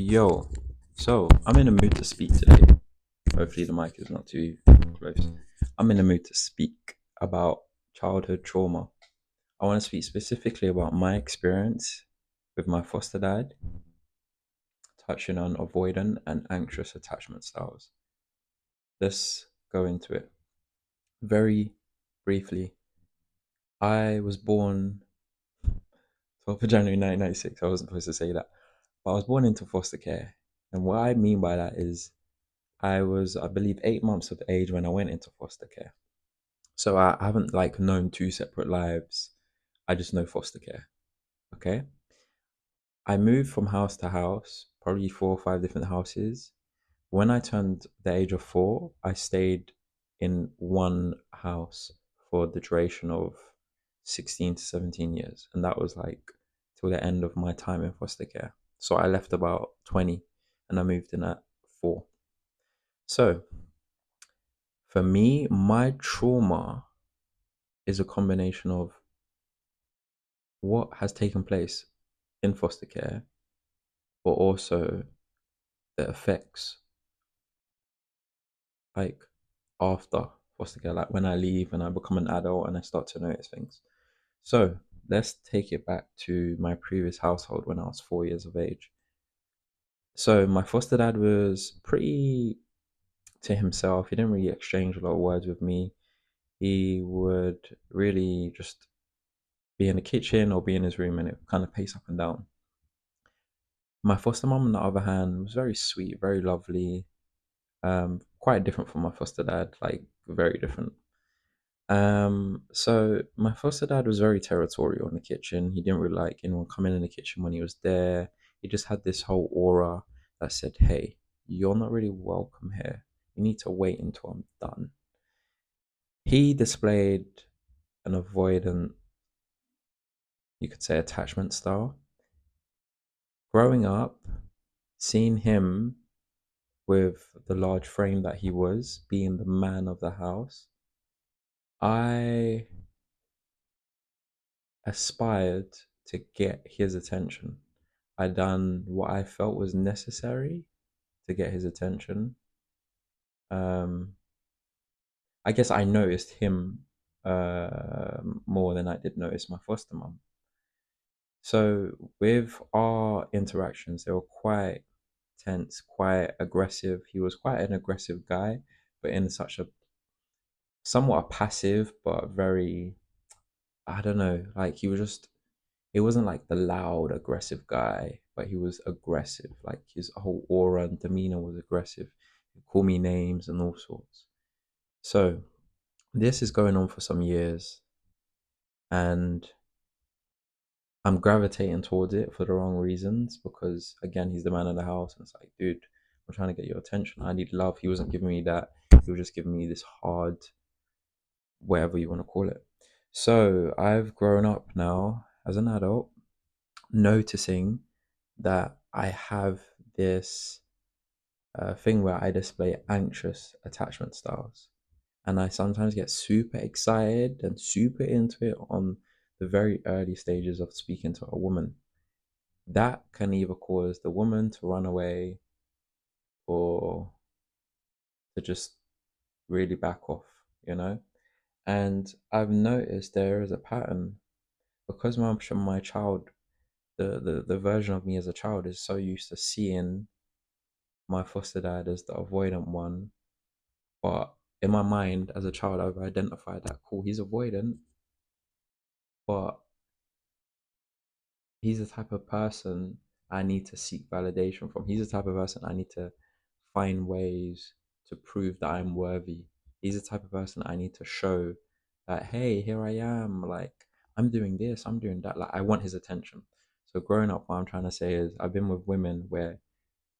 Yo, so I'm in the mood to speak today. Hopefully, the mic is not too close. I'm in the mood to speak about childhood trauma. I want to speak specifically about my experience with my foster dad, touching on avoidant and anxious attachment styles. Let's go into it. Very briefly, I was born 12th of January 1996. I wasn't supposed to say that, but I was born into foster care. And what I mean by that is I was, I believe, 8 months of age when I went into foster care. So I haven't like known two separate lives. I just know foster care. Okay. I moved from house to house, probably four or five different houses. When I turned the age of four, I stayed in one house for the duration of 16 to 17 years. And that was like till the end of my time in foster care. So I left about 20 and I moved in at four. So for me, my trauma is a combination of what has taken place in foster care, but also the effects like after foster care, like when I leave and I become an adult and I start to notice things. So let's take it back to my previous household when I was 4 years of age. So my foster dad was pretty to himself. He didn't really exchange a lot of words with me. He would really just be in the kitchen or be in his room and it kind of pace up and down. My foster mom, on the other hand, was very sweet, very lovely, quite different from my foster dad, like very different. So my foster dad was very territorial in the kitchen. He didn't really like anyone coming in the kitchen when he was there. He just had this whole aura that said, "Hey, you're not really welcome here. You need to wait until I'm done." He displayed an avoidant, you could say, attachment style. Growing up, seeing him with the large frame that he was, being the man of the house, I aspired to get his attention. I done what I felt was necessary to get his attention. Um, I guess I noticed him more than I did notice my foster mum. So with our interactions, they were quite tense, quite aggressive. He was quite an aggressive guy, but in such a somewhat a passive but very, I don't know, like he was just, he wasn't like the loud aggressive guy, but he was aggressive. Like his whole aura and demeanor was aggressive. He'd call me names and all sorts. So this is going on for some years, and I'm gravitating towards it for the wrong reasons because again, he's the man of the house, and it's like, dude, I'm trying to get your attention. I need love. He wasn't giving me that. He was just giving me this hard, whatever you want to call it. So I've grown up now as an adult, noticing that I have this thing where I display anxious attachment styles. And I sometimes get super excited and super into it on the very early stages of speaking to a woman. That can either cause the woman to run away or to just really back off, you know? And I've noticed there is a pattern because my child, the version of me as a child is so used to seeing my foster dad as the avoidant one. But in my mind, as a child, I've identified that cool, he's avoidant, but he's the type of person I need to seek validation from. He's the type of person I need to find ways to prove that I'm worthy. He's the type of person I need to show that, hey, here I am. Like, I'm doing this, I'm doing that. Like, I want his attention. So, growing up, what I'm trying to say is, I've been with women where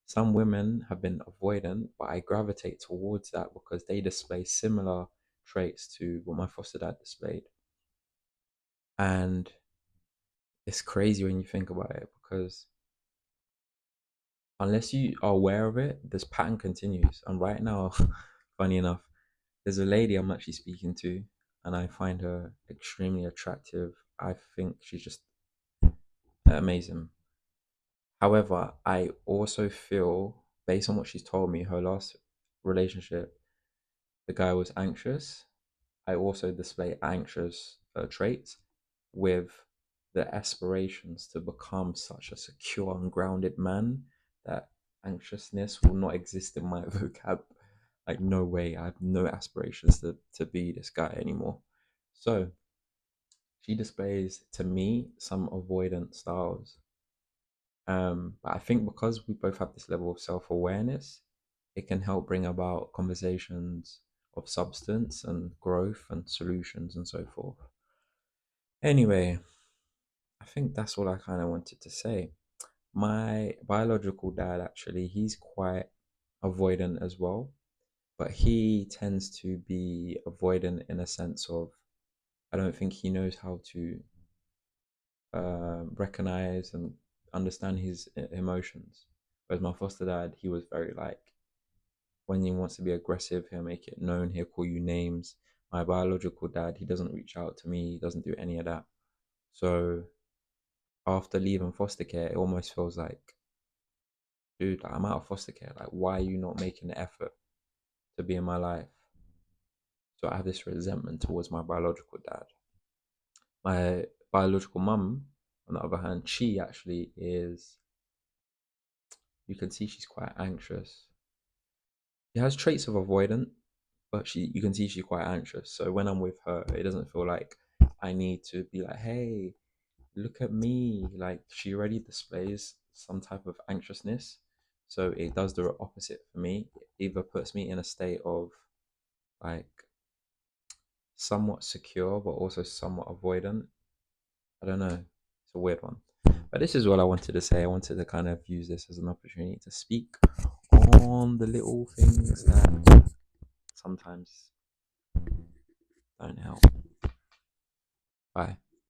some women have been avoidant, but I gravitate towards that because they display similar traits to what my foster dad displayed. And it's crazy when you think about it because unless you are aware of it, this pattern continues. And right now, funny enough, there's a lady I'm actually speaking to, and I find her extremely attractive. I think she's just amazing. However, I also feel, based on what she's told me, her last relationship, the guy was anxious. I also display anxious traits with the aspirations to become such a secure and grounded man that anxiousness will not exist in my vocab. Like, no way. I have no aspirations to be this guy anymore. So she displays to me some avoidant styles. But I think because we both have this level of self awareness, it can help bring about conversations of substance and growth and solutions and so forth. Anyway, I think that's all I kind of wanted to say. My biological dad, actually, he's quite avoidant as well, but he tends to be avoidant in a sense of I don't think he knows how to recognize and understand his emotions. Whereas my foster dad, he was very like, when he wants to be aggressive, he'll make it known, he'll call you names. My biological dad, he doesn't reach out to me, he doesn't do any of that. So after leaving foster care, it almost feels like, dude, like, I'm out of foster care. Like, why are you not making the effort to be in my life? So I have this resentment towards my biological dad. My biological mum, on the other hand, she actually is, you can see she's quite anxious. She has traits of avoidant, but you can see she's quite anxious. So when I'm with her, it doesn't feel like I need to be like, hey, look at me. Like, she already displays some type of anxiousness. So it does the opposite for me. It either puts me in a state of like somewhat secure, but also somewhat avoidant. I don't know. It's a weird one. But this is what I wanted to say. I wanted to kind of use this as an opportunity to speak on the little things that sometimes don't help. Bye.